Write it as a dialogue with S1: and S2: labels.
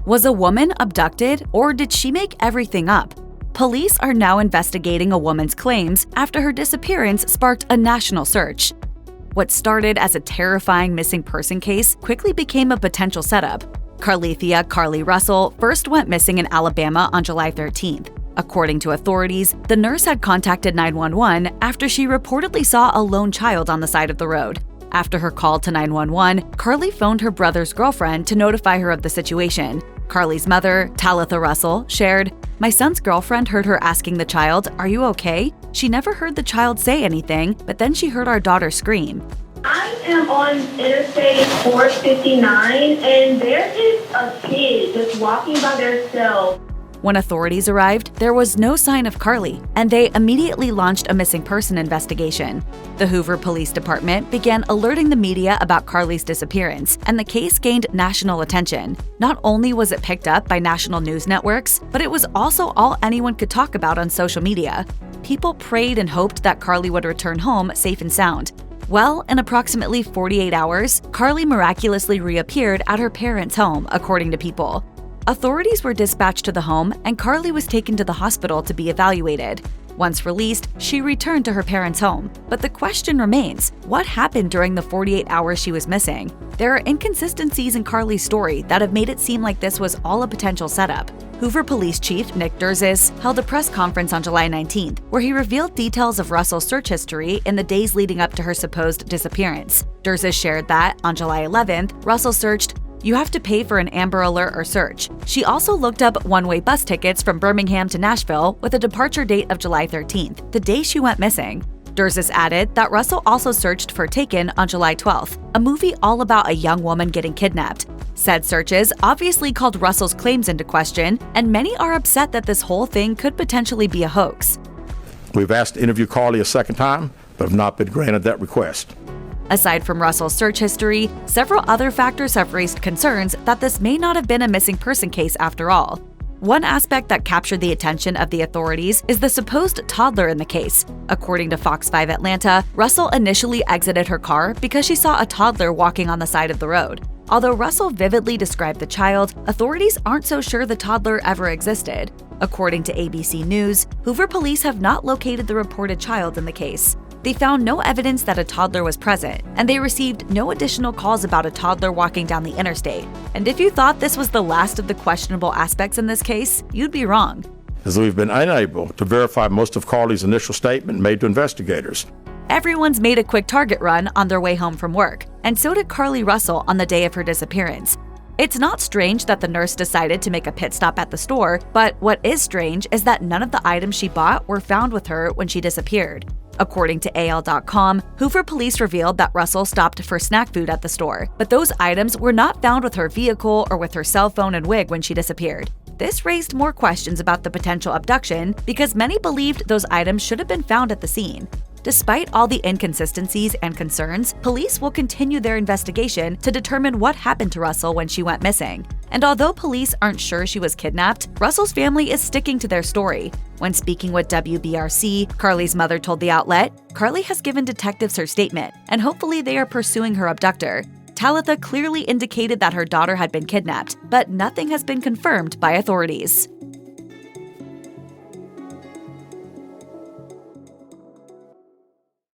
S1: Was a woman abducted, or did she make everything up? Police are now investigating a woman's claims after her disappearance sparked a national search. What started as a terrifying missing person case quickly became a potential setup. Carlee Russell first went missing in Alabama on July 13th. According to authorities, the nurse had contacted 911 after she reportedly saw a lone child on the side of the road. After her call to 911, Carlee phoned her brother's girlfriend to notify her of the situation. Carlee's mother, Talitha Russell, shared, "My son's girlfriend heard her asking the child, 'Are you okay?' She never heard the child say anything, but then she heard our daughter scream."
S2: I am on Interstate 459, and there is a kid just walking by themselves.
S1: When authorities arrived, there was no sign of Carlee, and they immediately launched a missing person investigation. The Hoover Police Department began alerting the media about Carlee's disappearance, and the case gained national attention. Not only was it picked up by national news networks, but it was also all anyone could talk about on social media. People prayed and hoped that Carlee would return home safe and sound. Well, in approximately 48 hours, Carlee miraculously reappeared at her parents' home, according to People. Authorities were dispatched to the home, and Carlee was taken to the hospital to be evaluated. Once released, she returned to her parents' home. But the question remains, what happened during the 48 hours she was missing? There are inconsistencies in Carlee's story that have made it seem like this was all a potential setup. Hoover Police Chief Nick Durzis held a press conference on July 19th, where he revealed details of Russell's search history in the days leading up to her supposed disappearance. Durzis shared that, on July 11th, Russell searched, "You have to pay for an Amber Alert or search." She also looked up one-way bus tickets from Birmingham to Nashville with a departure date of July 13th, the day she went missing. Durzis added that Russell also searched for Taken on July 12th, a movie all about a young woman getting kidnapped. Said searches obviously called Russell's claims into question, and many are upset that this whole thing could potentially be a hoax.
S3: We've asked to interview Carlee a second time, but have not been granted that request.
S1: Aside from Russell's search history, several other factors have raised concerns that this may not have been a missing person case after all. One aspect that captured the attention of the authorities is the supposed toddler in the case. According to Fox 5 Atlanta, Russell initially exited her car because she saw a toddler walking on the side of the road. Although Russell vividly described the child, authorities aren't so sure the toddler ever existed. According to ABC News, Hoover police have not located the reported child in the case. They found no evidence that a toddler was present, and they received no additional calls about a toddler walking down the interstate. And if you thought this was the last of the questionable aspects in this case, you'd be wrong.
S3: As we've been unable to verify most of Carlee's initial statement made to investigators.
S1: Everyone's made a quick Target run on their way home from work, and so did Carlee Russell on the day of her disappearance. It's not strange that the nurse decided to make a pit stop at the store, but what is strange is that none of the items she bought were found with her when she disappeared. According to AL.com, Hoover police revealed that Russell stopped for snack food at the store, but those items were not found with her vehicle or with her cell phone and wig when she disappeared. This raised more questions about the potential abduction because many believed those items should have been found at the scene. Despite all the inconsistencies and concerns, police will continue their investigation to determine what happened to Russell when she went missing. And although police aren't sure she was kidnapped, Russell's family is sticking to their story. When speaking with WBRC, Carlee's mother told the outlet, "Carlee has given detectives her statement, and hopefully they are pursuing her abductor." Talitha clearly indicated that her daughter had been kidnapped, but nothing has been confirmed by authorities.